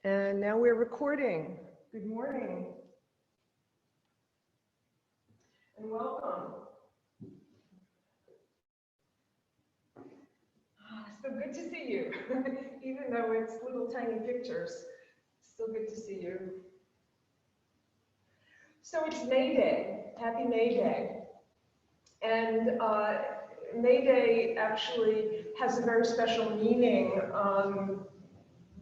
And now we're recording. Good morning. And welcome. So good to see you. Even though it's little tiny pictures, still good to see you. So it's May Day. Happy May Day. And May Day actually has a very special meaning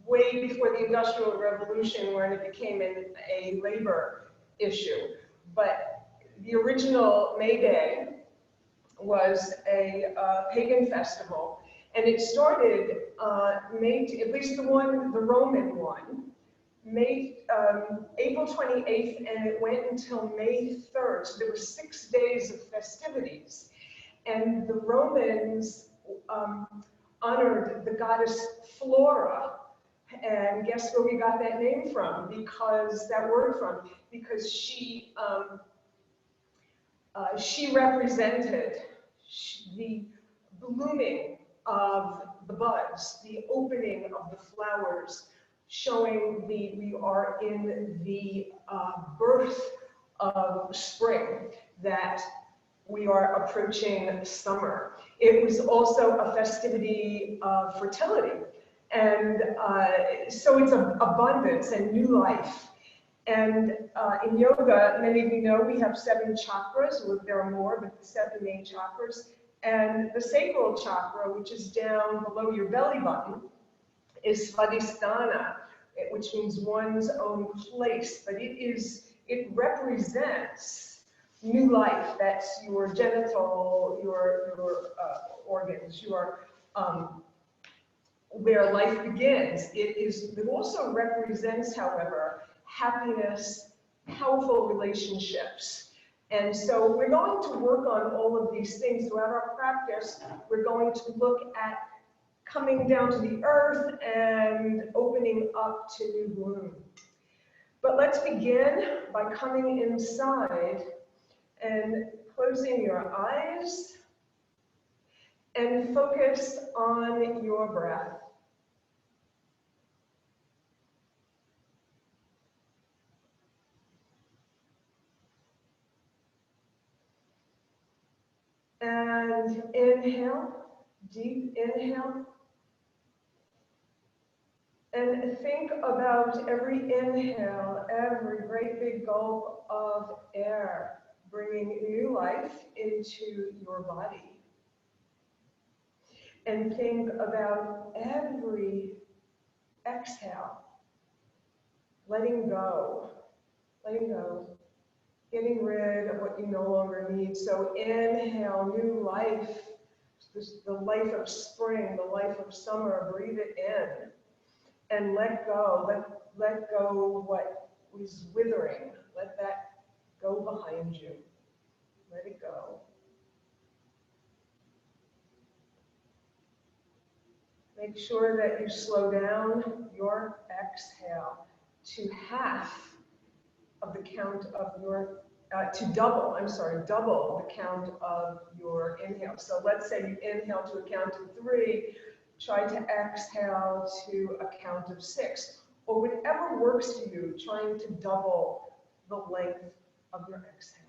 way before the Industrial Revolution, when it became a labor issue. But the original May Day was a pagan festival, and it started at least the Roman one, April 28th, and it went until May 3rd. So there were 6 days of festivities, and the Romans honored the goddess Flora. And guess where we got that name from? Because she represented the blooming of the buds, the opening of the flowers, showing we are in the birth of spring, that we are approaching summer. It was also a festivity of fertility. And so it's abundance and new life. And in yoga, many of you know we have 7 chakras. Well, there are more, but the 7 main chakras. And the sacral chakra, which is down below your belly button, is Svadhisthana, which means one's own place. But it represents new life. That's your genital, your organs, where life begins. It also represents, however, happiness, powerful relationships. And so we're going to work on all of these things throughout our practice. We're going to look at coming down to the earth and opening up to new bloom. But let's begin by coming inside and closing your eyes and focus on your breath. And inhale, deep inhale. And think about every inhale, every great big gulp of air, bringing new life into your body. And think about every exhale, letting go, getting rid of what you no longer need. So inhale, new life, the life of spring, the life of summer, breathe it in. And let go, let go what was withering. Let that go behind you. Let it go. Make sure that you slow down your exhale to half of the count of your, double the count of your inhale. So let's say you inhale to a count of 3, try to exhale to a count of 6, or whatever works for you, trying to double the length of your exhale.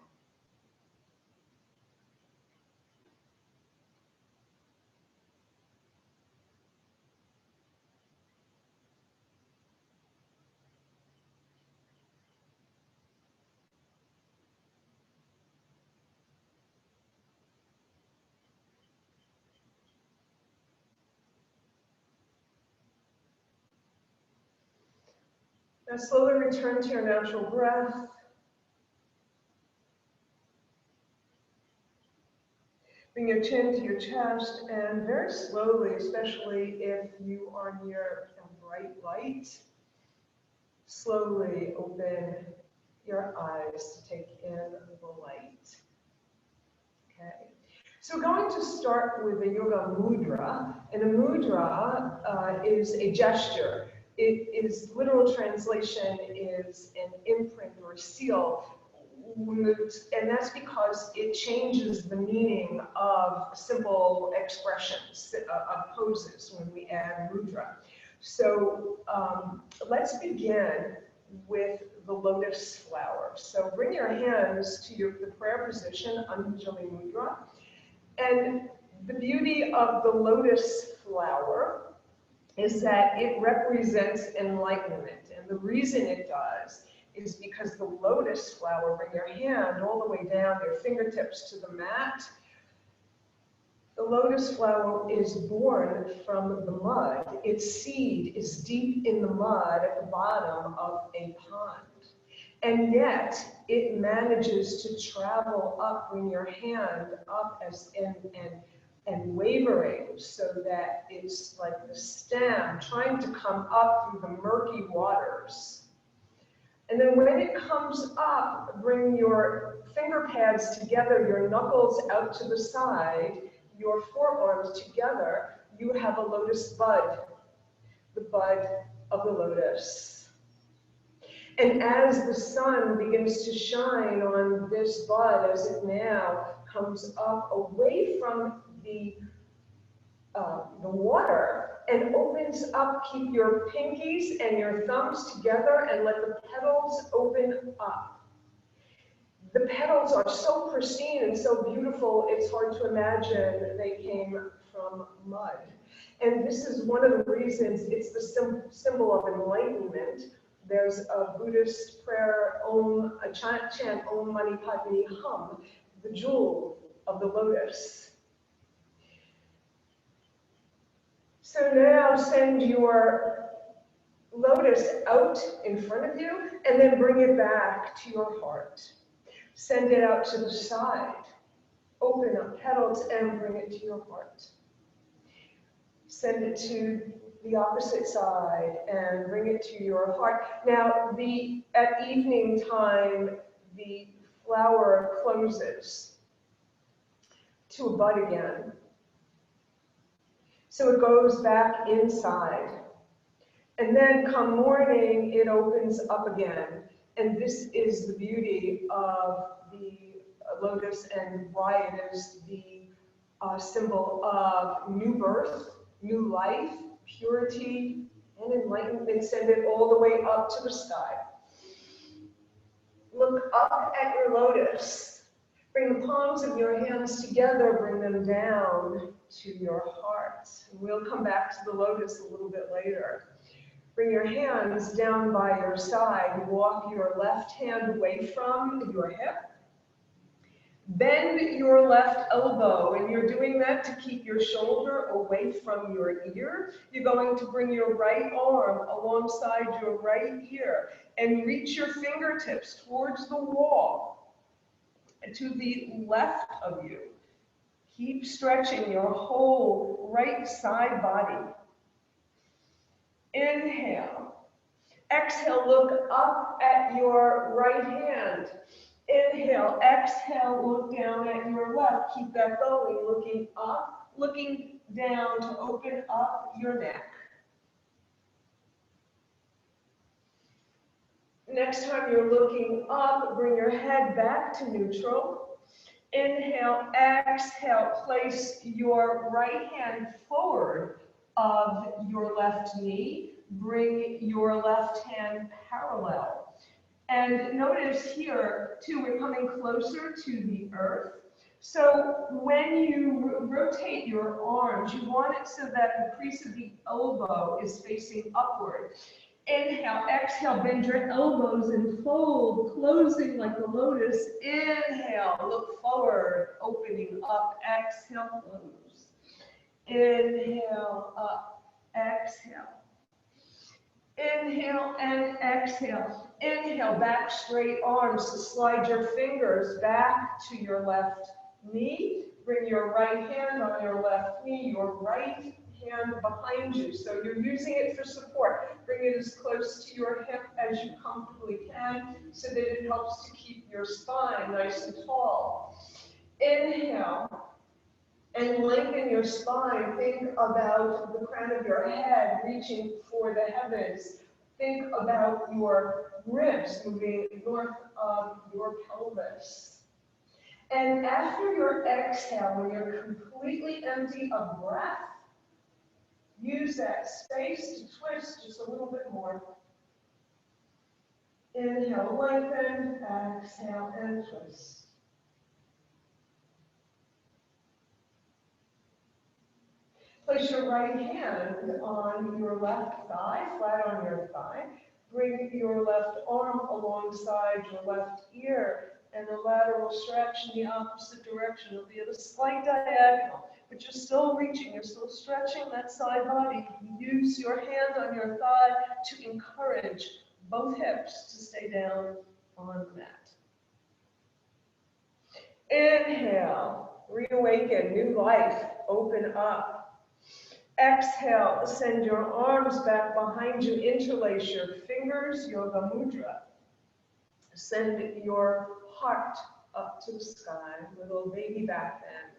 Now slowly return to your natural breath. Bring your chin to your chest, and very slowly, especially if you are near a bright light, slowly open your eyes to take in the light. Okay. So we're going to start with a yoga mudra, and a mudra is a gesture. Its literal translation is an imprint or a seal, and that's because it changes the meaning of simple expressions, of poses, when we add mudra. So let's begin with the lotus flower. So bring your hands to the prayer position, Anjali Mudra. And the beauty of the lotus flower is that it represents enlightenment. And the reason it does is because the lotus flower, bring your hand all the way down, your fingertips to the mat. The lotus flower is born from the mud. Its seed is deep in the mud at the bottom of a pond. And yet it manages to travel up, bring your hand up and wavering so that it's like the stem trying to come up through the murky waters. And then when it comes up, bring your finger pads together, your knuckles out to the side, your forearms together, you have a lotus bud, the bud of the lotus. And as the sun begins to shine on this bud, as it now comes up away from the water and opens up, keep your pinkies and your thumbs together and let the petals open up. The petals are so pristine and so beautiful, it's hard to imagine they came from mud. And this is one of the reasons it's the symbol of enlightenment. There's a Buddhist prayer, a chant, Om Mani Padme Hum, the jewel of the lotus. So now send your lotus out in front of you and then bring it back to your heart. Send it out to the side. Open up petals and bring it to your heart. Send it to the opposite side and bring it to your heart. Now, at evening time, the flower closes to a bud again. So it goes back inside. And then come morning, it opens up again. And this is the beauty of the lotus and why it is the symbol of new birth, new life, purity, and enlightenment. Send it all the way up to the sky. Look up at your lotus. Bring the palms of your hands together, bring them down to your heart. And we'll come back to the lotus a little bit later. Bring your hands down by your side. Walk your left hand away from your hip. Bend your left elbow, and you're doing that to keep your shoulder away from your ear. You're going to bring your right arm alongside your right ear and reach your fingertips towards the wall to the left of you. Keep stretching your whole right side body. Inhale. Exhale, look up at your right hand. Inhale, exhale, look down at your left. Keep that going, looking up, looking down to open up your neck. Next time you're looking up, bring your head back to neutral. Inhale, exhale, place your right hand forward of your left knee. Bring your left hand parallel. And notice here, too, we're coming closer to the earth. So when you rotate your arms, you want it so that the crease of the elbow is facing upward. Inhale, exhale, bend your elbows and fold, closing like the lotus. Inhale, look forward, opening up. Exhale, close. Inhale, up. Exhale. Inhale and exhale. Inhale, back straight arms. So slide your fingers back to your left knee. Bring your right hand on your left knee, your right hand behind you. So you're using it for support. Bring it as close to your hip as you comfortably can so that it helps to keep your spine nice and tall. Inhale. And lengthen your spine. Think about the crown of your head reaching for the heavens. Think about your ribs moving north of your pelvis. And after your exhale, when you're completely empty of breath, Use that space to twist just a little bit more. Inhale, lengthen, exhale, and twist. Place your right hand on your left thigh, flat on your thigh. Bring your left arm alongside your left ear and a lateral stretch in the opposite direction. It'll be at a slight diagonal, but you're still reaching, you're still stretching that side body. Use your hand on your thigh to encourage both hips to stay down on the mat. Inhale, reawaken, new life, open up. Exhale, send your arms back behind you, interlace your fingers, Yoga Mudra. Send your heart up to the sky, little baby back bend.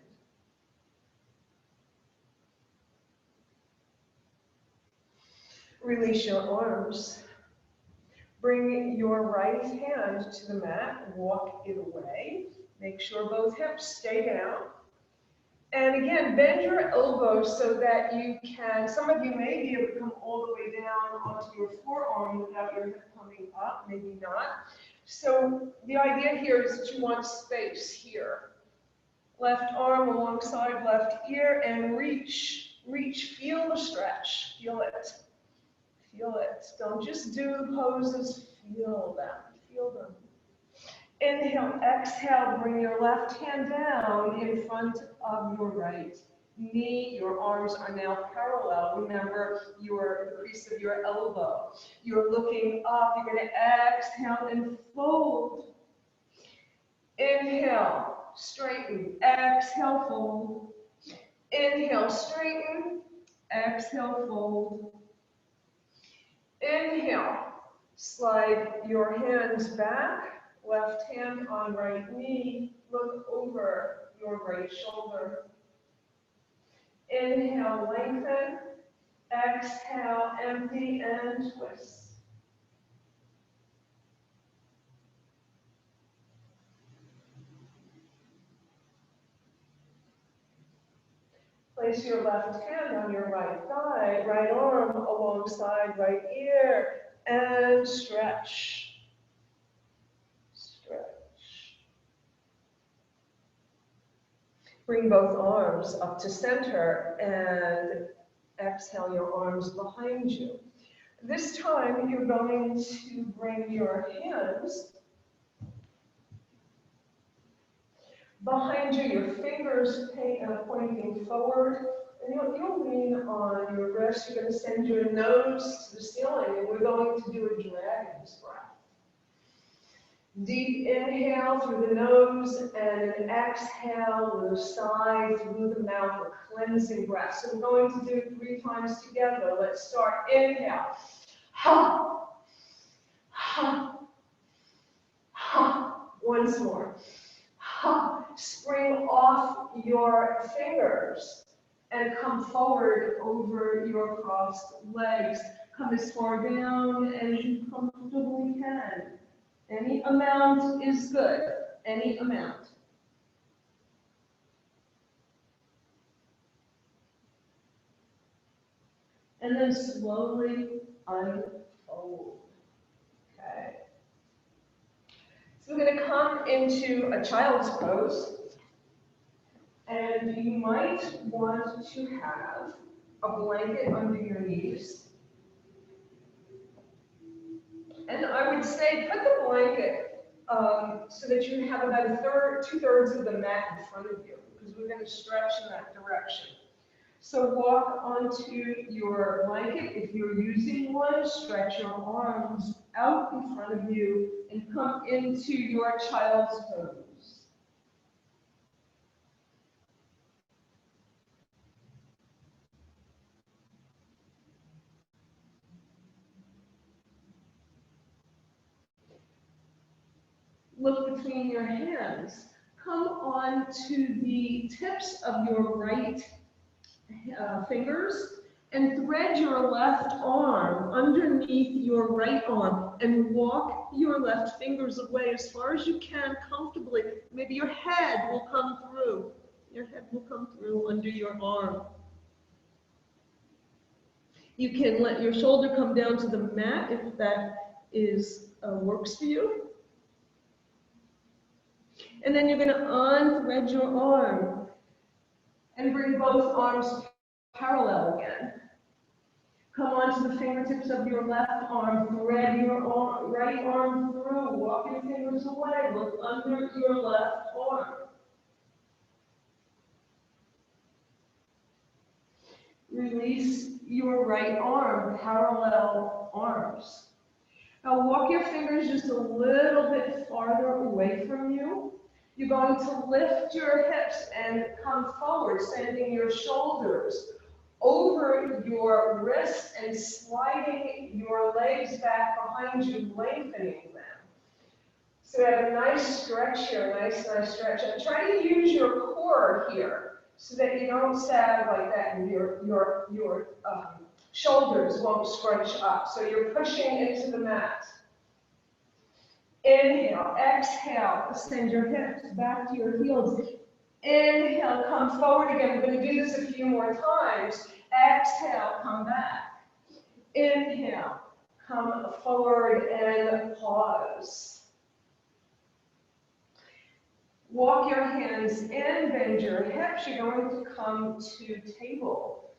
Release your arms. Bring your right hand to the mat, walk it away. Make sure both hips stay down. And again, bend your elbows so that you can, some of you may be able to come all the way down onto your forearm without your hip coming up, maybe not. So the idea here is that you want space here. Left arm alongside left ear and reach, feel the stretch, feel it. Feel it. Don't just do the poses, feel them. Inhale, exhale, bring your left hand down in front of your right knee. Your arms are now parallel. Remember the crease of your elbow. You're looking up. You're going to exhale and fold. Inhale, straighten. Exhale, fold. Inhale, straighten. Exhale, fold. Inhale, slide your hands back. Left hand on right knee, look over your right shoulder. Inhale, lengthen. Exhale, empty and twist. Place your left hand on your right thigh, right arm alongside right ear, and stretch. Bring both arms up to center and exhale your arms behind you. This time you're going to bring your hands behind you, your fingers pointing forward, and you'll lean on your wrist. You're going to send your nose to the ceiling, and we're going to do a dragon's breath. Deep inhale through the nose and an exhale with a sigh through the mouth, a cleansing breath. So we're going to do it 3 times together. Let's start. Inhale. Ha. Ha. Ha. Once more. Ha. Spring off your fingers and come forward over your crossed legs. Come as far down as you comfortably can. Any amount is good, any amount. And then slowly unfold. Okay. So we're going to come into a child's pose. And you might want to have a blanket under your knees. And I would say put the blanket so that you have about 2/3 of the mat in front of you, because we're going to stretch in that direction. So walk onto your blanket. If you're using one, stretch your arms out in front of you and come into your child's pose. Look between your hands. Come on to the tips of your right fingers and thread your left arm underneath your right arm and walk your left fingers away as far as you can comfortably. Maybe your head will come through. Your head will come through under your arm. You can let your shoulder come down to the mat if that works for you. And then you're going to unthread your arm and bring both arms parallel again. Come onto the fingertips of your left arm, thread your right arm through, walk your fingers away, look under your left arm. Release your right arm, parallel arms. Now walk your fingers just a little bit farther away from you. You're going to lift your hips and come forward, sending your shoulders over your wrists and sliding your legs back behind you, lengthening them. So have a nice stretch here, nice stretch. And try to use your core here so that you don't sag like that and your shoulders won't scrunch up. So you're pushing into the mat. Inhale, exhale, send your hips back to your heels. Inhale, come forward again. We're going to do this a few more times. Exhale, come back. Inhale, come forward and pause. Walk your hands in, bend your hips. You're going to come to table.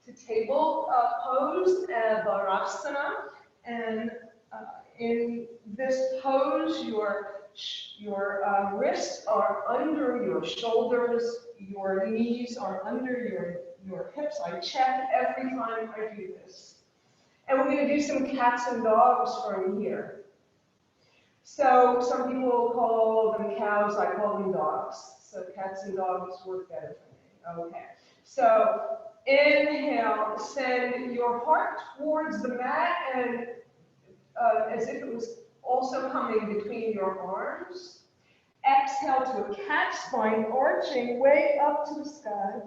To table pose, Varasana. And in this pose, your wrists are under your shoulders, your knees are under your hips. I check every time I do this. And we're going to do some cats and dogs from here. So some people call them cows, I call them dogs. So cats and dogs work better for me. Okay. So inhale, send your heart towards the mat and as if it was also coming between your arms. Exhale to a cat spine, arching way up to the sky.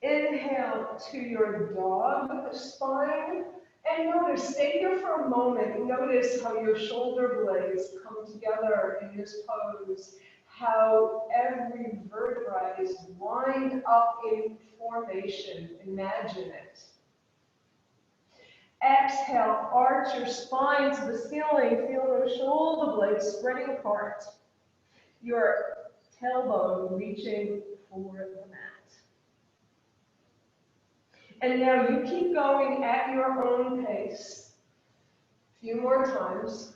Inhale to your dog spine. And notice, stay here for a moment. Notice how your shoulder blades come together in this pose. How every vertebra is lined up in formation. Imagine it. Exhale, arch your spine to the ceiling. Feel those shoulder blades spreading apart. Your tailbone reaching for the mat. And now you keep going at your own pace. A few more times.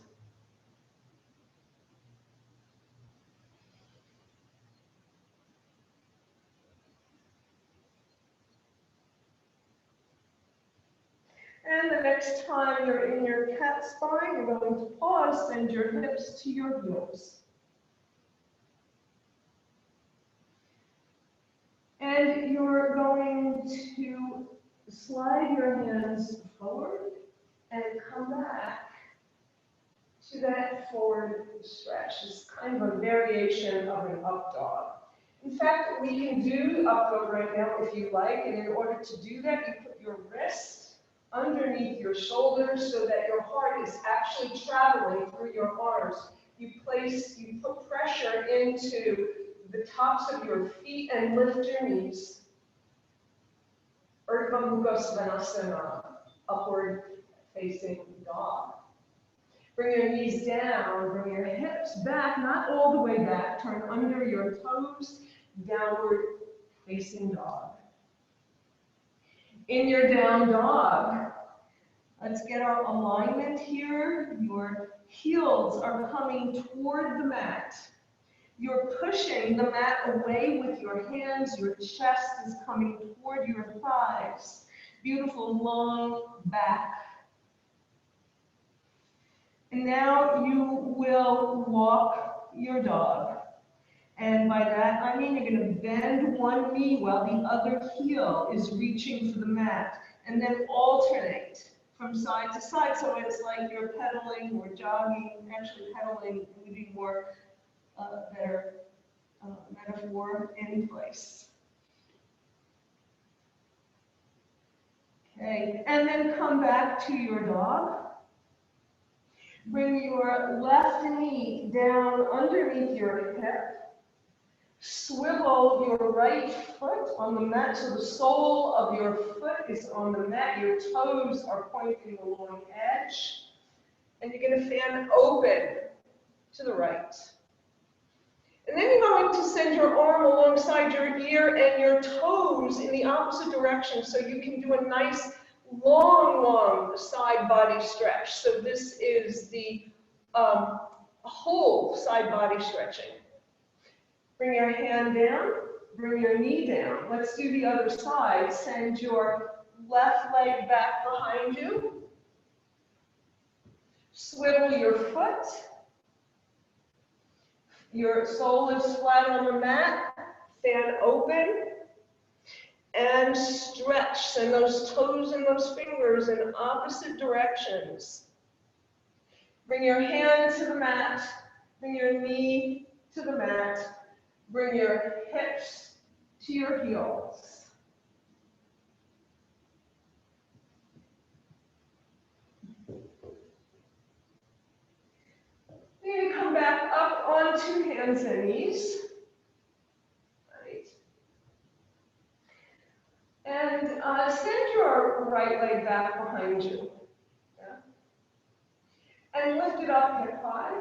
And the next time you're in your cat spine, you're going to pause, send your hips to your heels. And you're going to slide your hands forward and come back to that forward stretch. It's kind of a variation of an up dog. In fact, we can do up dog right now if you like, and in order to do that, you put your wrist underneath your shoulders so that your heart is actually traveling through your arms. You put pressure into the tops of your feet and lift your knees. Urdhva Mukha Svanasana, upward facing dog. Bring your knees down, bring your hips back, not all the way back. Turn under your toes, downward facing dog. In your down dog, let's get our alignment here. Your heels are coming toward the mat. You're pushing the mat away with your hands. Your chest is coming toward your thighs. Beautiful long back. And now you will walk your dog. And by that, I mean you're going to bend one knee while the other heel is reaching for the mat. And then alternate from side to side. So it's like you're pedaling or jogging, actually pedaling would be more better metaphor in place. Okay, and then come back to your dog. Bring your left knee down underneath your hip. Swivel your right foot on the mat, so the sole of your foot is on the mat. Your toes are pointing along edge. And you're going to fan open to the right. And then you're going to send your arm alongside your ear and your toes in the opposite direction, so you can do a nice long side body stretch. So this is the whole side body stretching. Bring your hand down, bring your knee down. Let's do the other side. Send your left leg back behind you. Swivel your foot. Your sole is flat on the mat. Fan open. And stretch. Send those toes and those fingers in opposite directions. Bring your hand to the mat. Bring your knee to the mat. Bring your hips to your heels. Then you come back up onto hands and knees. Right. And send your right leg back behind you. Yeah. And lift it up hip high.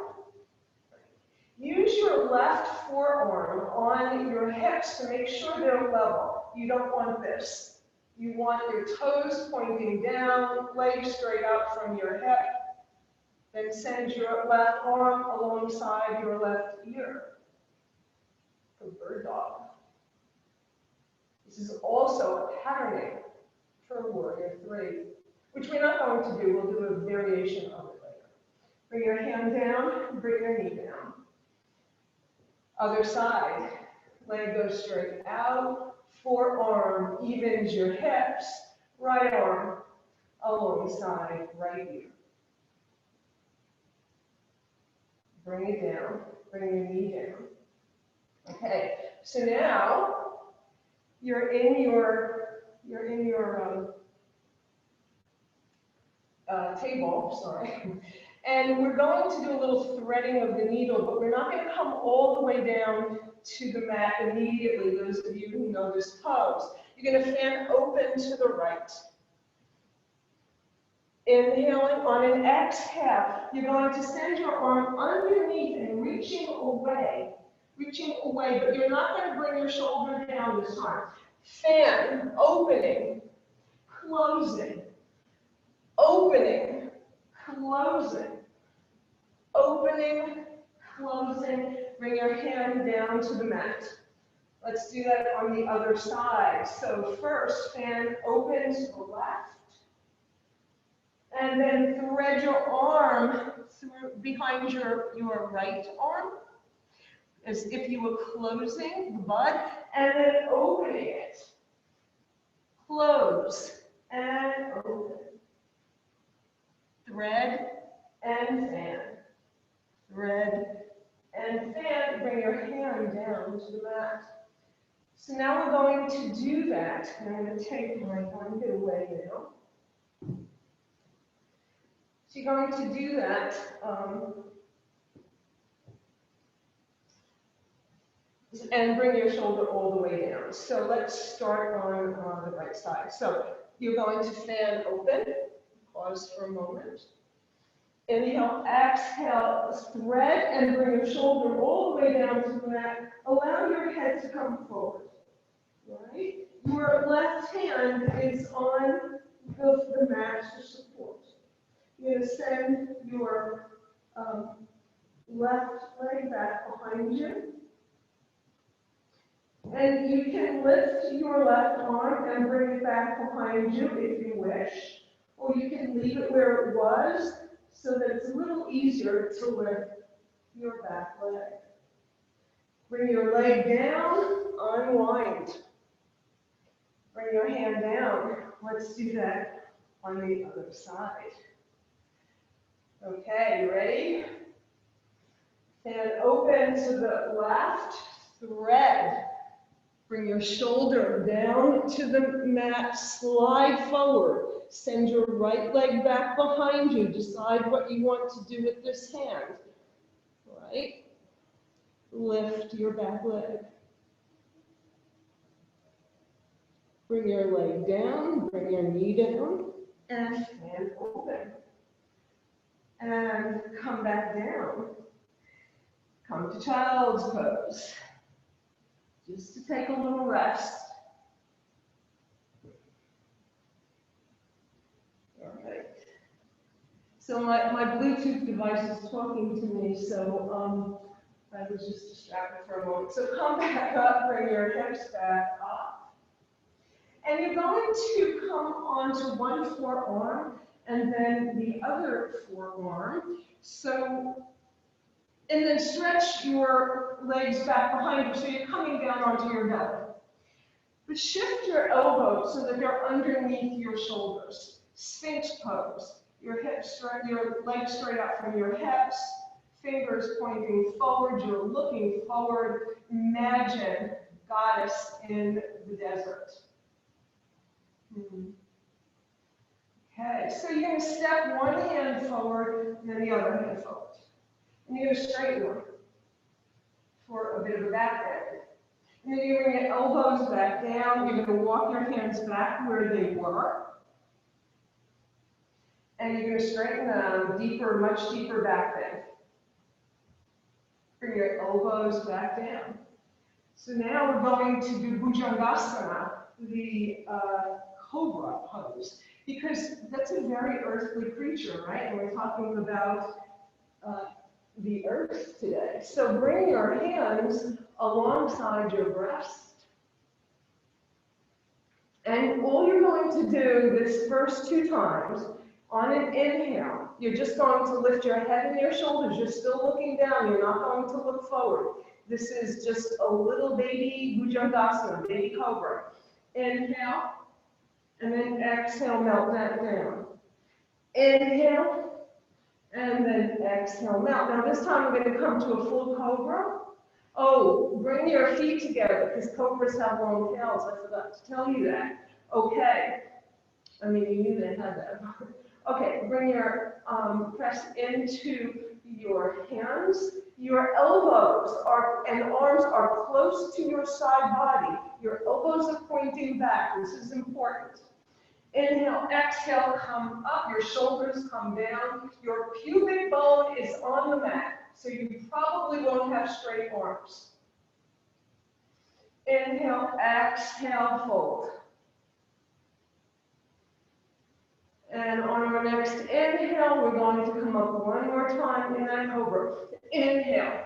Use your left forearm on your hips to make sure they're level. You don't want this. You want your toes pointing down, legs straight up from your hip. Then send your left arm alongside your left ear for bird dog. This is also a patterning for Warrior 3, which we're not going to do. We'll do a variation of it later. Bring your hand down, bring your knee down. Other side, leg goes straight out, forearm evens your hips, right arm alongside right ear. Bring it down, bring your knee down. Okay, so now you're in your table, sorry. And we're going to do a little threading of the needle, but we're not going to come all the way down to the mat immediately, those of you who know this pose. You're going to fan open to the right. Inhaling on an exhale, you're going to send your arm underneath and reaching away, but you're not going to bring your shoulder down this time. Fan, opening, closing, opening, closing, opening, closing. Bring your hand down to the mat. Let's do that on the other side. So first, fan open to the left. And then thread your arm through behind your right arm, as if you were closing the bud, and then opening it. Close and open. Thread and fan. Thread and fan. Bring your hand down to the mat. So now we're going to do that. And I'm going to take my blanket away now. So you're going to do that and bring your shoulder all the way down. So let's start on the right side. So you're going to fan open. Pause for a moment. Inhale, exhale, thread, and bring your shoulder all the way down to the mat. Allow your head to come forward. Right? Your left hand is on the mat to support. You're going to send your left leg back behind you. And you can lift your left arm and bring it back behind you if you wish. Or you can leave it where it was so that it's a little easier to lift your back leg. Bring your leg down, unwind. Bring your hand down. Let's do that on the other side. Okay, you ready? Hand open to the left, thread. Bring your shoulder down to the mat, slide forward. Send your right leg back behind you. Decide what you want to do with this hand. Right? Lift your back leg. Bring your leg down, bring your knee down, and hand open. And come back down. Come to child's pose. Just to take a little rest. All right. So my Bluetooth device is talking to me, so I was just distracted for a moment. So come back up, bring your hips back up. And you're going to come onto one forearm and then the other forearm. And then stretch your legs back behind you, so you're coming down onto your belly. But shift your elbows so that they're underneath your shoulders. Sphinx pose. Your legs straight out from your hips, fingers pointing forward, you're looking forward. Imagine goddess in the desert. Okay, so you're going to step one hand forward and then the other hand forward. And you're going to straighten them for a bit of a back bend. And then you're going to get elbows back down. You're going to walk your hands back where they were. And you're going to straighten them deeper, much deeper back bend. Bring your elbows back down. So now we're going to do Bhujangasana, the cobra pose, because that's a very earthly creature, right? And we're talking about the earth today. So bring your hands alongside your breast. And all you're going to do this first 2 times, on an inhale, you're just going to lift your head and your shoulders. You're still looking down. You're not going to look forward. This is just a little baby Bhujangasana, baby cobra. Inhale, and then exhale, melt that down. Inhale, and then exhale, melt. Now this time we're going to come to a full cobra. Oh, bring your feet together, because cobras have long tails. I forgot to tell you that. Okay. I mean, you knew they had that. Okay, bring your press into your hands. Your elbows and arms are close to your side body. Your elbows are pointing back. This is important. Inhale, exhale, come up. Your shoulders come down. Your pubic bone is on the mat, so you probably won't have straight arms. Inhale, exhale, fold. And on our next inhale, we're going to come up one more time in that cobra. Inhale.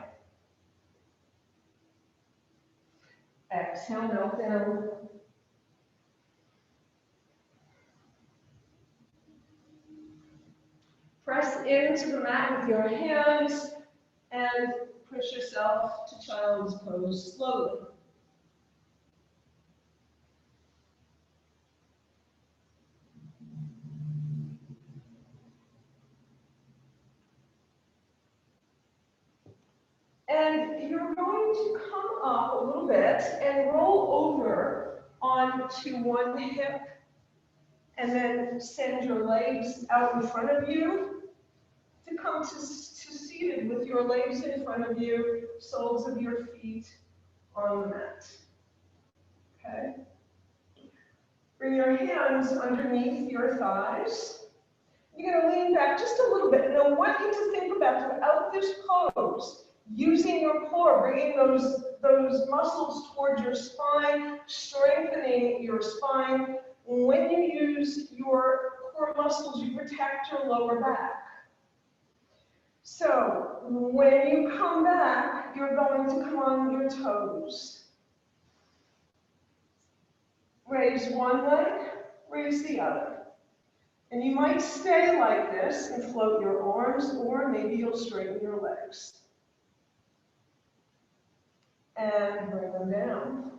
Exhale, melt down. Press into the mat with your hands and push yourself to child's pose slowly. And you're going to come up a little bit and roll over onto one hip and then send your legs out in front of you to come to seated with your legs in front of you, soles of your feet on the mat. Okay? Bring your hands underneath your thighs. You're going to lean back just a little bit. And I want you to think about throughout this pose, using your core, bringing those muscles towards your spine, strengthening your spine. When you use your core muscles, you protect your lower back. So when you come back, you're going to come on your toes. Raise one leg, raise the other. And you might stay like this and float your arms, or maybe you'll straighten your legs. And bring them down.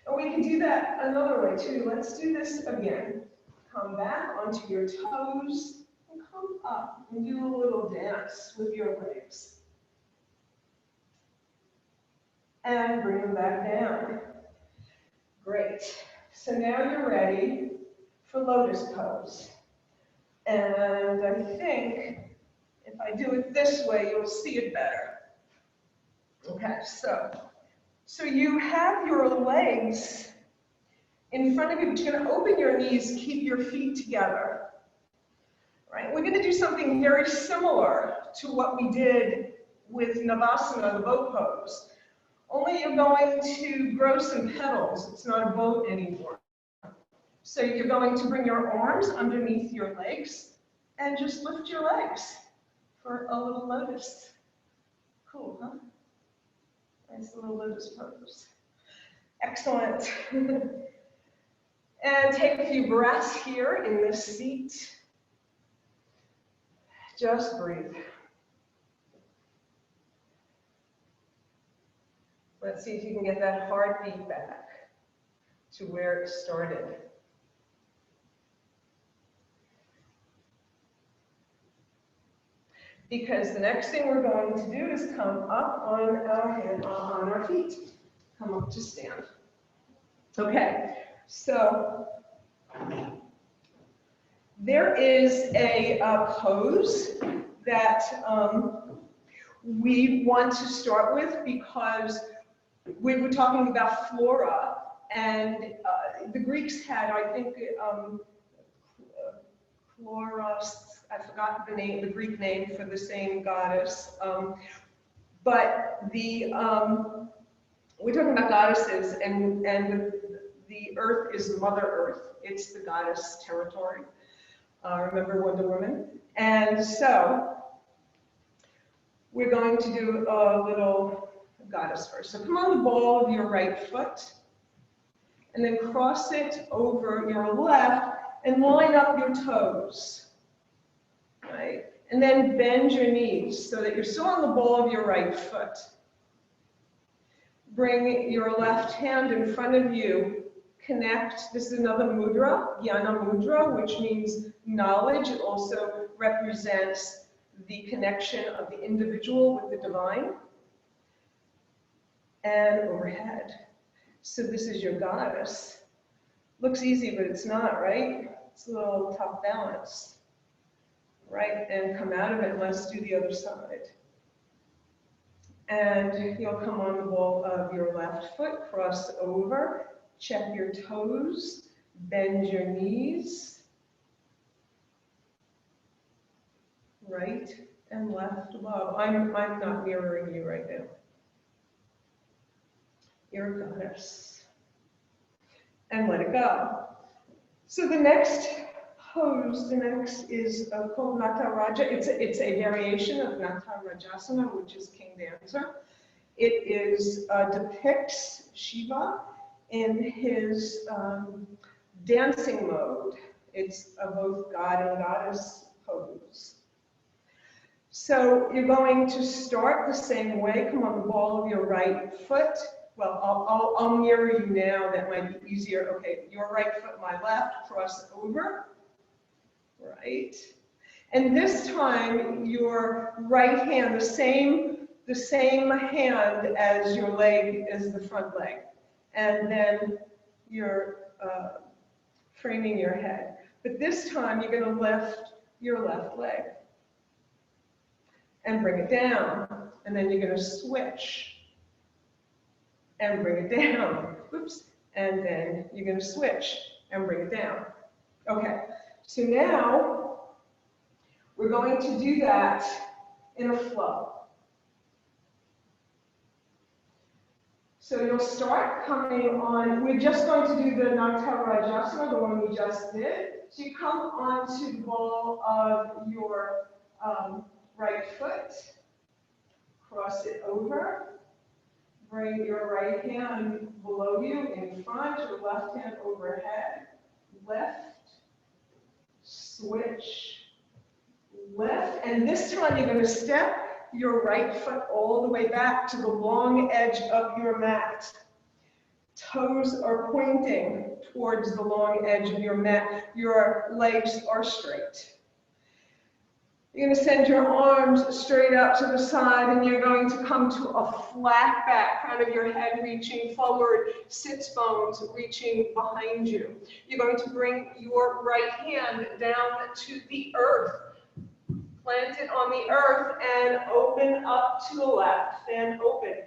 And we can do that another way too. Let's do this again. Come back onto your toes and come up and do a little dance with your legs. And bring them back down. Great. So now you're ready for lotus pose. And I think if I do it this way, you'll see it better. Okay, so you have your legs In front of you, but you're going to open your knees, keep your feet together. Right? We're going to do something very similar to what we did with Navasana, the boat pose. Only you're going to grow some petals. It's not a boat anymore. So you're going to bring your arms underneath your legs and just lift your legs for a little lotus. Cool, huh? Nice little lotus pose. Excellent. And take a few breaths here in this seat. Just breathe. Let's see if you can get that heartbeat back to where it started. Because the next thing we're going to do is come up on our feet. Come up to stand. Okay, so there is a pose that we want to start with because we were talking about flora, and the Greeks had, I think, Chloros, I forgot the name, the Greek name for the same goddess, but we're talking about goddesses, and the earth is Mother Earth. It's the goddess territory. Remember Wonder Woman? And so we're going to do a little goddess first. So come on the ball of your right foot, and then cross it over your left, and line up your toes. Right? And then bend your knees so that you're still on the ball of your right foot. Bring your left hand in front of you. Connect. This is another mudra, Jnana Mudra, which means knowledge. It also represents the connection of the individual with the divine. And overhead. So this is your goddess. Looks easy, but it's not, right? It's a little tough balance. Right, and come out of it, and let's do the other side. And you'll come on the ball of your left foot, cross over, check your toes, bend your knees. Right and left above. I'm not mirroring you right now. You're a goddess. And let it go. So the next pose, the next is called Nataraja. It's a variation of Natarajasana, which is King Dancer. It depicts Shiva in his dancing mode. It's a both god and goddess pose. So you're going to start the same way. Come on the ball of your right foot. Well, I'll mirror you now. That might be easier. Okay, your right foot, my left, cross over. Right, and this time your right hand, the same hand as your leg is the front leg, and then you're framing your head. But this time you're going to lift your left leg and bring it down, and then you're going to switch and bring it down. Oops, and then you're going to switch and bring it down. Okay. So now, we're going to do that in a flow. So you'll start coming on, we're just going to do the Natarajasana, the one we just did. So you come onto the ball of your right foot, cross it over, bring your right hand below you in front, your left hand overhead, lift, switch, lift, and this time you're going to step your right foot all the way back to the long edge of your mat. Toes are pointing towards the long edge of your mat. Your legs are straight. You're going to send your arms straight out to the side, and you're going to come to a flat back, crown of your head reaching forward, sits bones reaching behind you. You're going to bring your right hand down to the earth. Plant it on the earth and open up to the left, and open.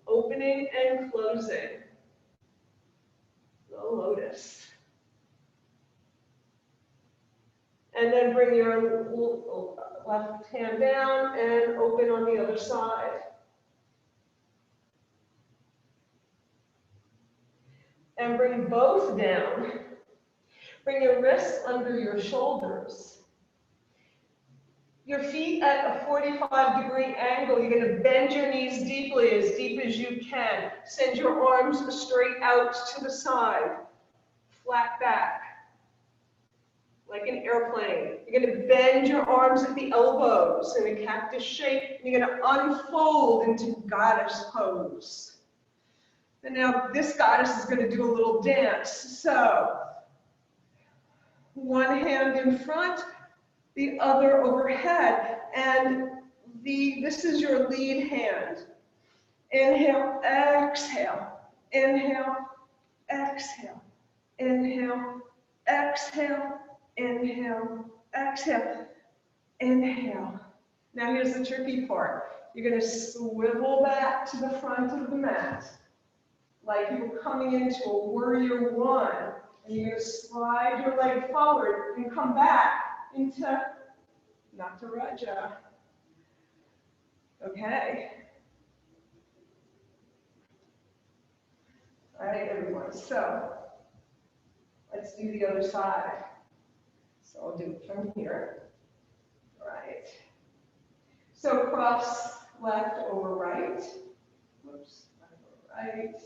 Opening and closing. The lotus. And then bring your left hand down and open on the other side. And bring both down. Bring your wrists under your shoulders. Your feet at a 45-degree angle. You're going to bend your knees deeply, as deep as you can. Send your arms straight out to the side. Flat back. Like an airplane. You're going to bend your arms at the elbows in a cactus shape. And you're going to unfold into goddess pose. And now this goddess is going to do a little dance. So, one hand in front, the other overhead. And this is your lead hand. Inhale, exhale. Inhale, exhale. Inhale, exhale. Inhale, exhale, inhale. Now here's the tricky part. You're going to swivel back to the front of the mat, like you were coming into a warrior one. And you're going to slide your leg forward and come back into Nataraja. Okay. All right, everyone. So let's do the other side. So I'll do it from here. Right. So cross left over right. Whoops, left over right.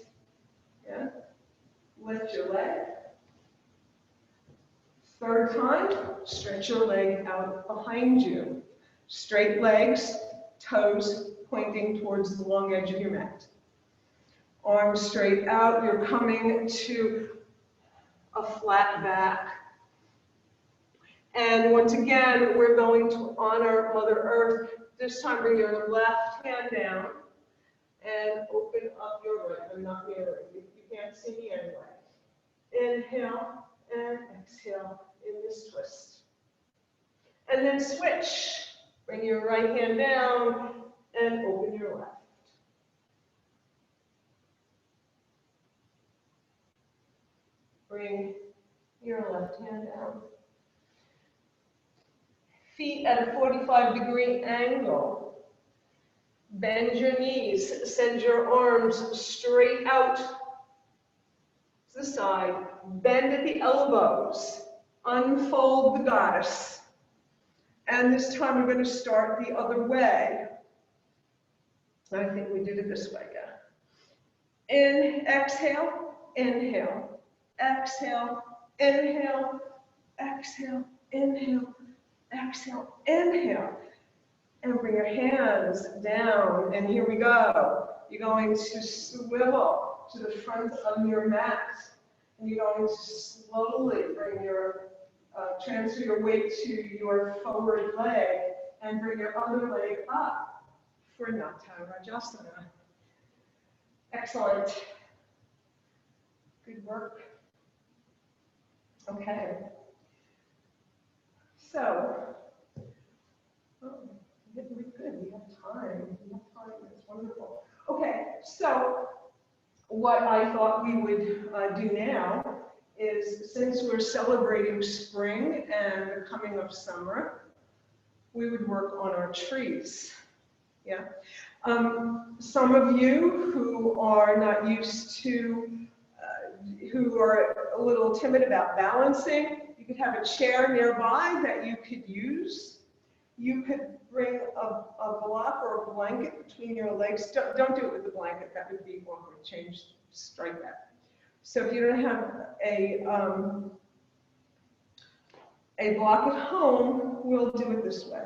Yeah. Lift your leg. Third time, stretch your leg out behind you. Straight legs, toes pointing towards the long edge of your mat. Arms straight out. You're coming to a flat back. And once again, we're going to honor Mother Earth. This time, bring your left hand down and open up your right. I'm not mirroring. You can't see me anyway. Inhale and exhale in this twist. And then switch. Bring your right hand down and open your left. Bring your left hand down. Feet at a 45-degree angle. Bend your knees. Send your arms straight out to the side. Bend at the elbows. Unfold the goddess. And this time we're going to start the other way. I think we did it this way, yeah. Exhale, inhale. Exhale, inhale. Exhale, inhale. Exhale, inhale, and bring your hands down, and here we go. You're going to swivel to the front of your mat, and you're going to slowly bring your, transfer your weight to your forward leg, and bring your other leg up for Natarajasana. Excellent. Good work. Okay. So, we're good. We have time. It's wonderful. Okay, so what I thought we would do now is, since we're celebrating spring and the coming of summer, we would work on our trees. Yeah. Some of you who are not used to, who are a little timid about balancing, you could have a chair nearby that you could use. You could bring a block or a blanket between your legs. Don't do it with the blanket. That would be awkward. Strike that. So if you don't have a block at home, we'll do it this way.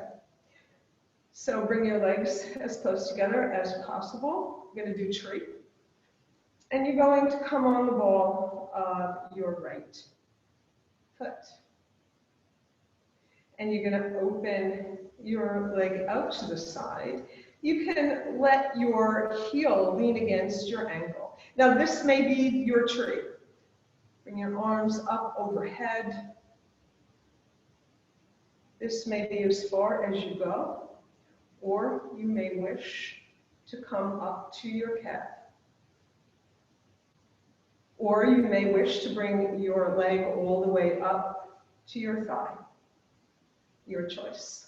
So bring your legs as close together as possible. We're going to do tree. And you're going to come on the ball of your right foot. And you're going to open your leg out to the side. You can let your heel lean against your ankle. Now this may be your tree. Bring your arms up overhead. This may be as far as you go, or you may wish to come up to your calf. Or you may wish to bring your leg all the way up to your thigh. Your choice.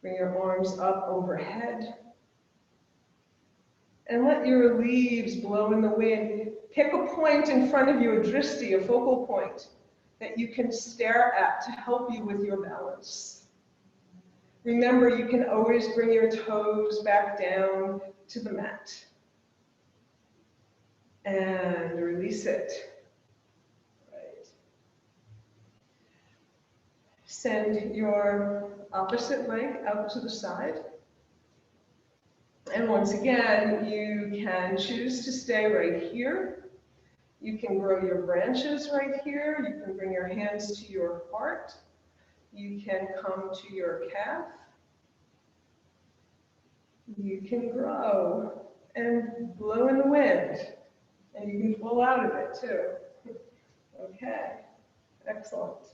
Bring your arms up overhead. And let your leaves blow in the wind. Pick a point in front of you, a drishti, a focal point, that you can stare at to help you with your balance. Remember, you can always bring your toes back down to the mat. And release it. Right. Send your opposite leg out to the side. And once again, you can choose to stay right here. You can grow your branches right here. You can bring your hands to your heart. You can come to your calf. You can grow and blow in the wind. And you can pull out of it too. Okay, excellent.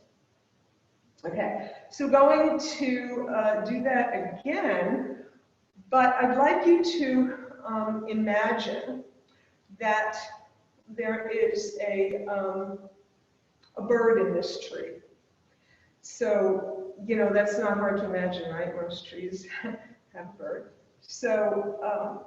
Okay, so going to do that again. But I'd like you to imagine that there is a bird in this tree. So, you know, that's not hard to imagine, right? Most trees have a bird. So,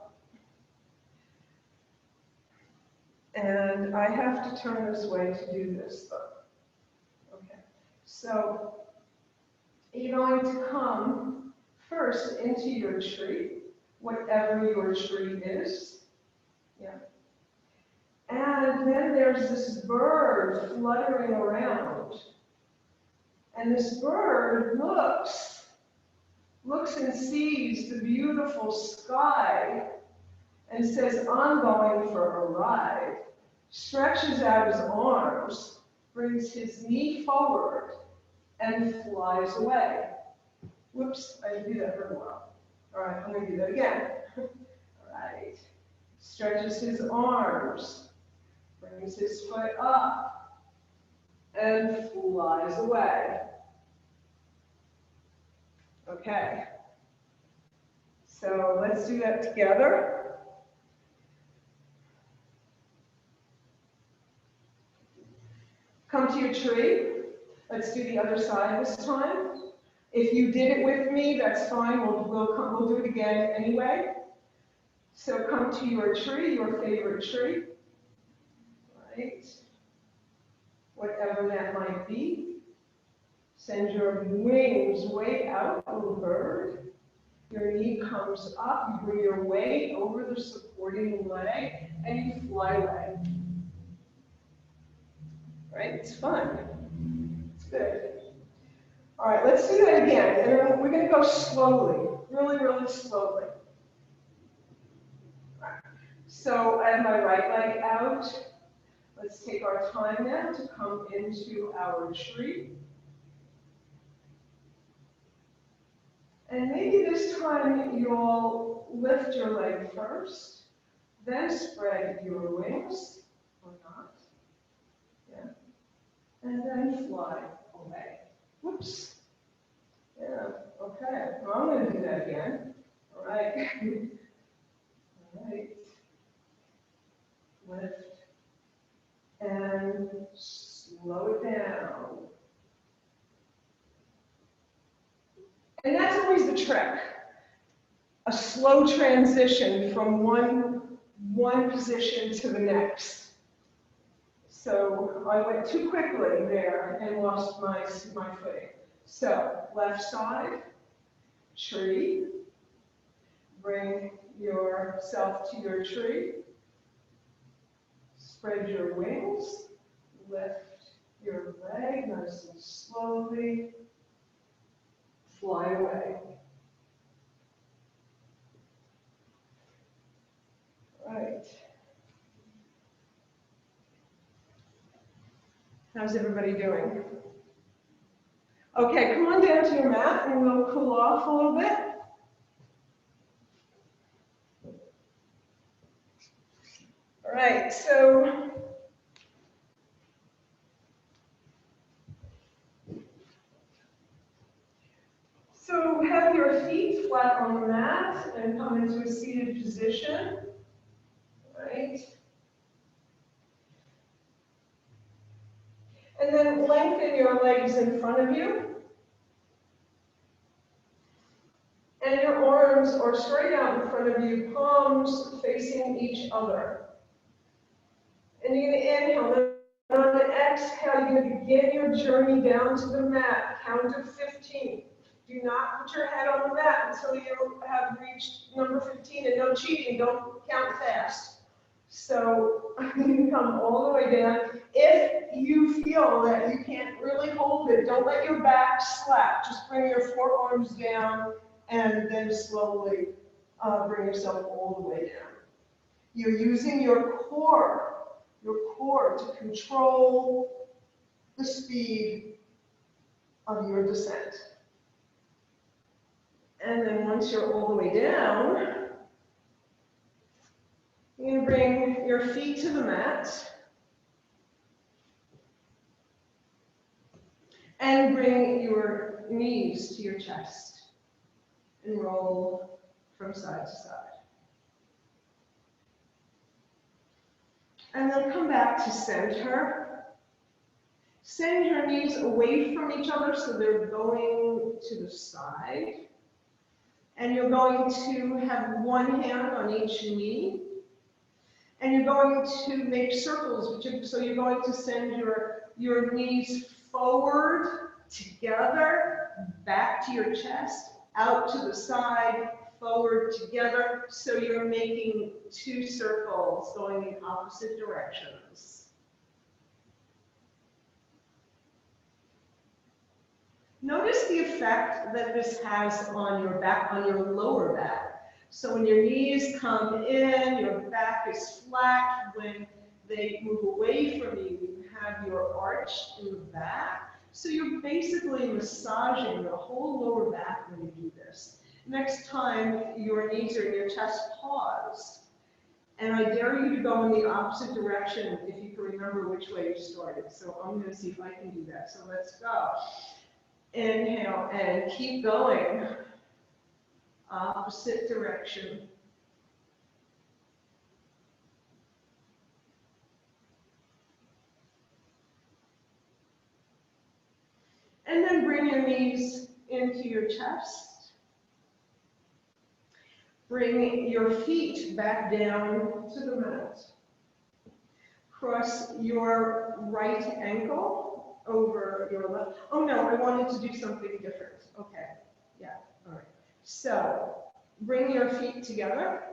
and I have to turn this way to do this, though. Okay, so you're going to come first into your tree, whatever your tree is. Yeah. And then there's this bird fluttering around. And this bird looks and sees the beautiful sky and says, I'm going for a ride. Stretches out his arms, brings his knee forward, and flies away. Whoops, I didn't do that very well. All right, I'm going to do that again. All right. Stretches his arms, brings his foot up, and flies away. Okay. So let's do that together. Come to your tree. Let's do the other side this time. If you did it with me, that's fine. We'll do it again anyway. So come to your tree, your favorite tree. Right? Whatever that might be. Send your wings way out, little bird. Your knee comes up. You bring your weight over the supporting leg, and you fly away. Right? It's fun. It's good. All right, let's do that again. And we're going to go slowly, really, really slowly. All right. So I have my right leg out. Let's take our time now to come into our tree. And maybe this time you'll lift your leg first, then spread your wings, or not. Yeah. And then fly away. Whoops. Yeah, okay. Well, I'm going to do that again. All right. All right. Lift. And slow it down. And that's always the trick. A slow transition from one position to the next. So I went too quickly there and lost my footing. So left side, tree. Bring yourself to your tree. Spread your wings. Lift your leg nice and slowly. Fly away. Right. How's everybody doing? Okay, come on down to your mat and we'll cool off a little bit. All right, so have your feet flat on the mat and come into a seated position. your legs in front of you. And your arms are straight out in front of you, palms facing each other. And you're going to inhale. And on the exhale, you're going to begin your journey down to the mat. Count to 15. Do not put your head on the mat until you have reached number 15. And no cheating. Don't count fast. So you come all the way down. If you feel that you can't really hold it, don't let your back slack. Just bring your forearms down and then slowly bring yourself all the way down. You're using your core to control the speed of your descent. And then once you're all the way down, you're going to bring your feet to the mat and bring your knees to your chest and roll from side to side. And then come back to center. Send your knees away from each other so they're going to the side. And you're going to have one hand on each knee. And you're going to make circles. So you're going to send your knees forward, together, back to your chest, out to the side, forward, together. So you're making 2 circles going in opposite directions. Notice the effect that this has on your back, on your lower back. So when your knees come in, your back is flat. When they move away from you, you have your arch in the back. So you're basically massaging the whole lower back when you do this. Next time your knees are in your chest, pause. And I dare you to go in the opposite direction if you can remember which way you started. So I'm going to see if I can do that. So let's go. Inhale and keep going. Opposite direction. And then bring your knees into your chest. Bring your feet back down to the mat. Cross your right ankle over your left. Oh no, I wanted to do something different. Okay, yeah, all right. So bring your feet together,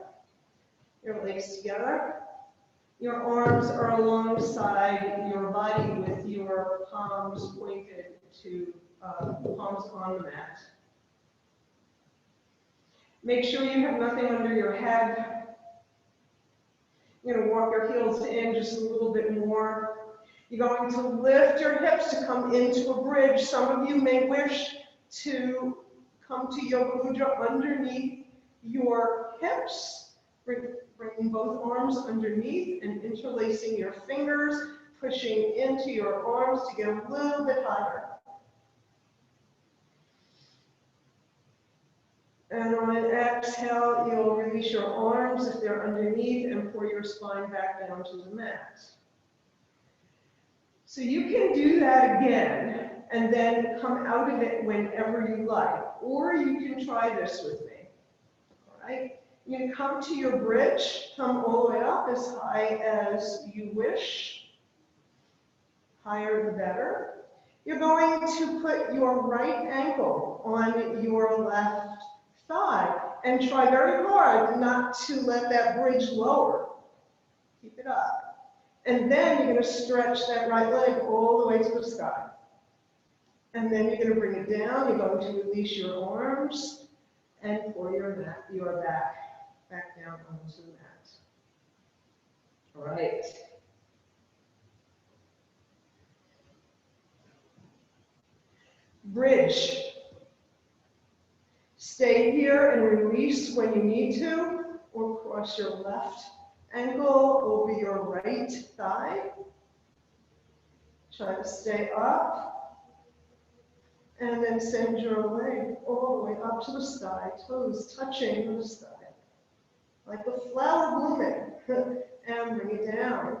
your legs together. Your arms are alongside your body with your palms pointed to palms on the mat. Make sure you have nothing under your head. You're going to walk your heels in just a little bit more. You're going to lift your hips to come into a bridge. Some of you may wish to come to Yoga Mudra underneath your hips. Bringing both arms underneath and interlacing your fingers, pushing into your arms to get a little bit higher. And on an exhale, you'll release your arms if they're underneath and pour your spine back down to the mat. So you can do that again and then come out of it whenever you like. Or you can try this with me. All right? You can come to your bridge, come all the way up as high as you wish. Higher the better. You're going to put your right ankle on your left thigh and try very hard not to let that bridge lower. Keep it up. And then you're going to stretch that right leg all the way to the sky. And then you're going to bring it down. You're going to release your arms and pour your back down onto the mat. All right. Bridge. Stay here and release when you need to, or cross your left ankle over your right thigh. Try to stay up. And then send your leg all the way up to the sky, toes touching the sky. Like a flower blooming. And bring it down.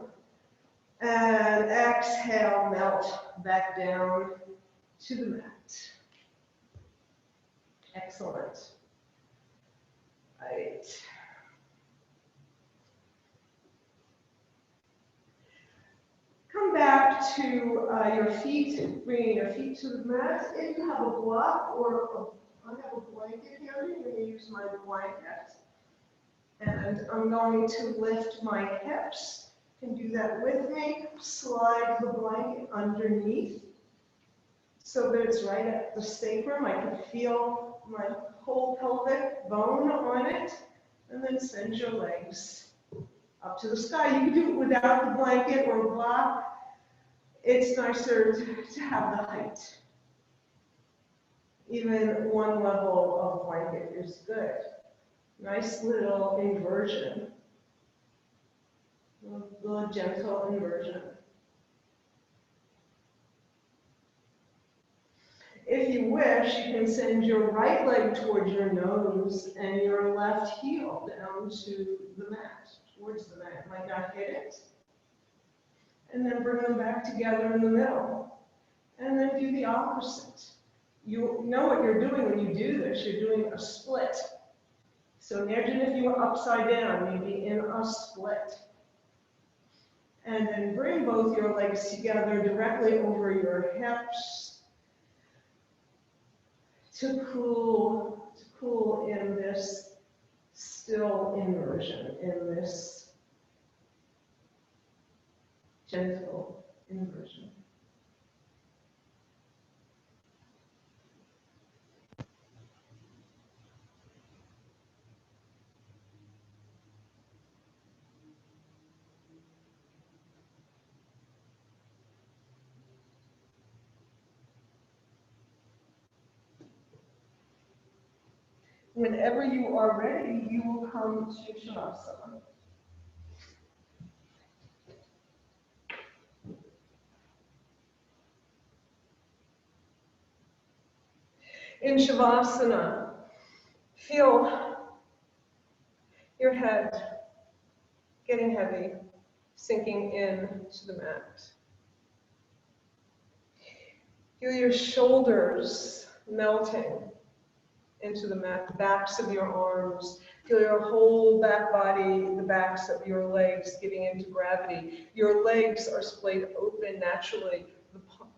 And exhale, melt back down to the mat. Excellent. Right. Come back to your feet, bringing your feet to the mat. If you have a block or I have a blanket here, I'm going to use my blanket. And I'm going to lift my hips. You can do that with me. Slide the blanket underneath so that it's right at the sacrum. I can feel my whole pelvic bone on it. And then send your legs up to the sky. You can do it without the blanket or block. It's nicer to have the height. Even one level of blanket is good. Nice little inversion. A little gentle inversion. If you wish, you can send your right leg towards your nose and your left heel down to the mat, towards the mat. Might not hit it. And then bring them back together in the middle. And then do the opposite. You know what you're doing when you do this. You're doing a split. So imagine if you were upside down, you'd be in a split. And then bring both your legs together directly over your hips to cool in this still inversion, in this gentle inversion. Whenever you are ready, you will come to Shavasana. In Shavasana, feel your head getting heavy, sinking in to the mat. Feel your shoulders melting into the mat, the backs of your arms. Feel your whole back body, the backs of your legs giving into gravity. Your legs are splayed open naturally.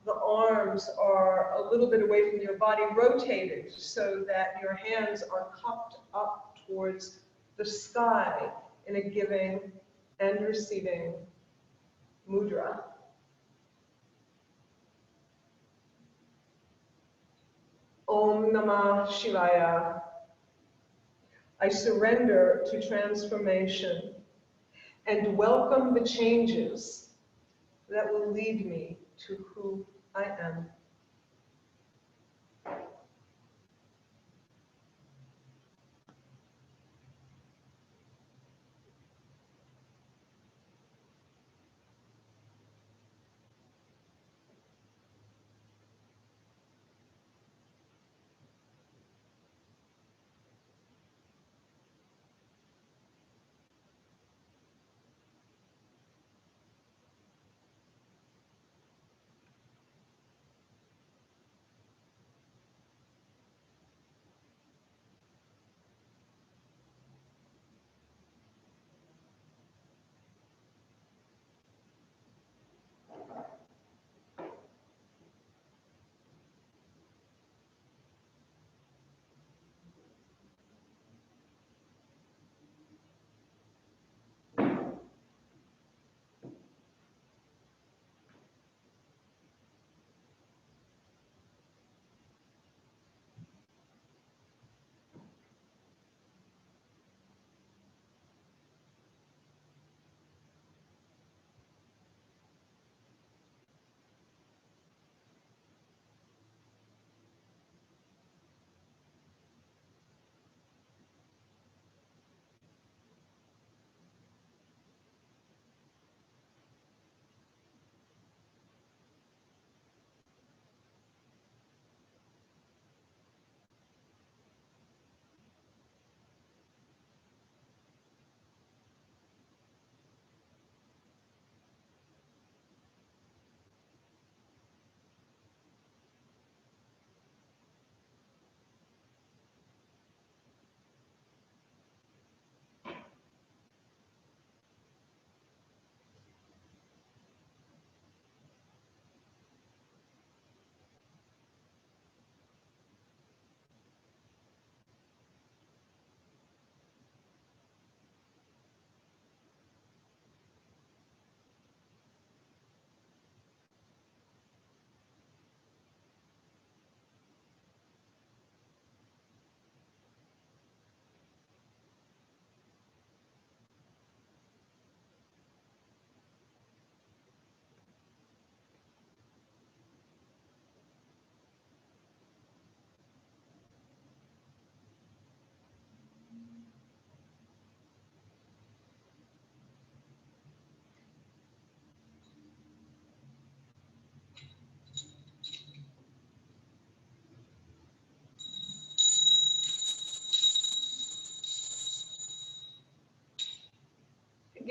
The arms are a little bit away from your body, rotated so that your hands are cupped up towards the sky in a giving and receiving mudra. Om Namah Shivaya. I surrender to transformation and welcome the changes that will lead me to who I am.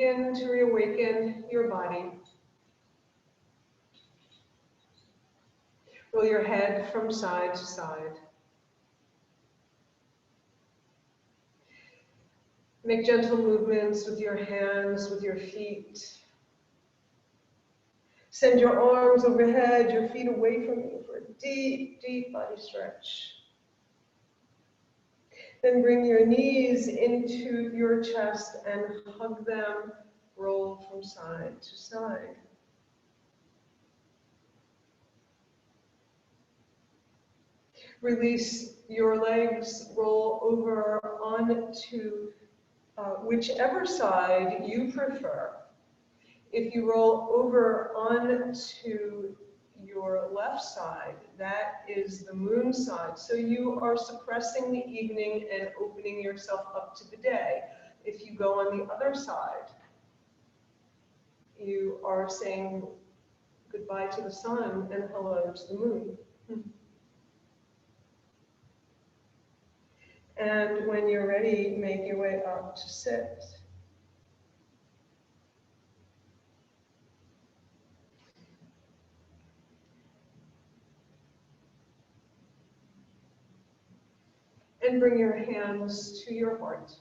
begin to reawaken your body. Roll your head from side to side. Make gentle movements with your hands, with your feet. Send your arms overhead, your feet away from you for a deep, deep body stretch. Then bring your knees into your chest and hug them. Roll from side to side. Release your legs, roll over onto whichever side you prefer. If you roll over onto your left side, that is the moon side. So you are suppressing the evening and opening yourself up to the day. If you go on the other side, you are saying goodbye to the sun and hello to the moon. And when you're ready, make your way up to sit. And bring your hands to your heart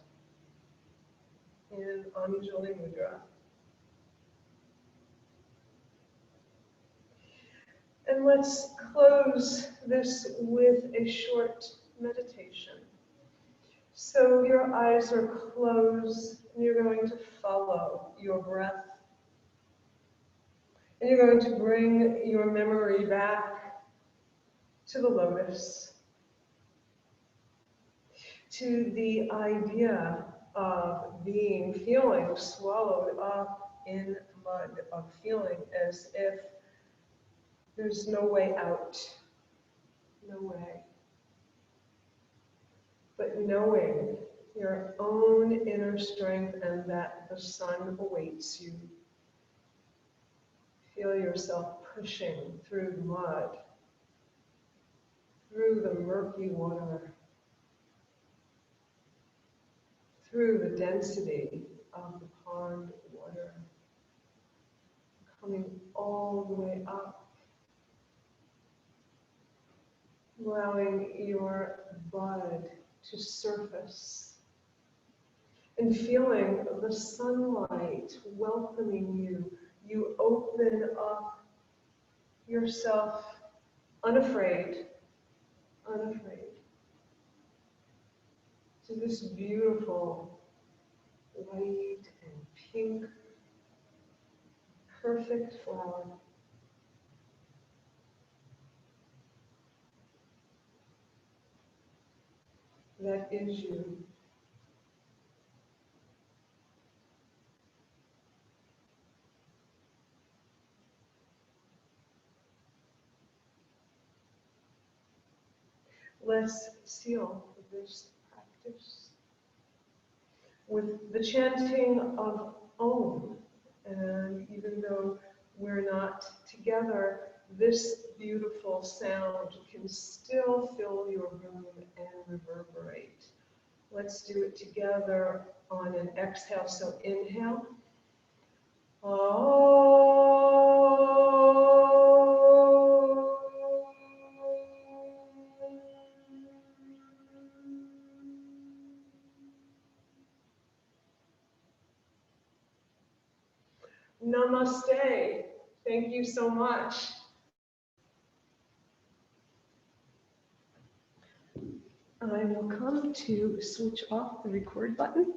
in Anjali Mudra. And let's close this with a short meditation. So your eyes are closed, and you're going to follow your breath. And you're going to bring your memory back to the lotus, to the idea of feeling swallowed up in mud, of feeling as if there's no way out, no way. But knowing your own inner strength and that the sun awaits you. Feel yourself pushing through the mud, through the murky water, through the density of the pond water, coming all the way up, allowing your bud to surface, and feeling the sunlight welcoming you. You open up yourself unafraid, to this beautiful white and pink, perfect flower. That is you. Let's seal this practice with the chanting of Om. And even though we're not together, this beautiful sound can still fill your room and reverberate. Let's do it together on an exhale. So inhale. Namaste. Thank you so much. I will come to switch off the record button.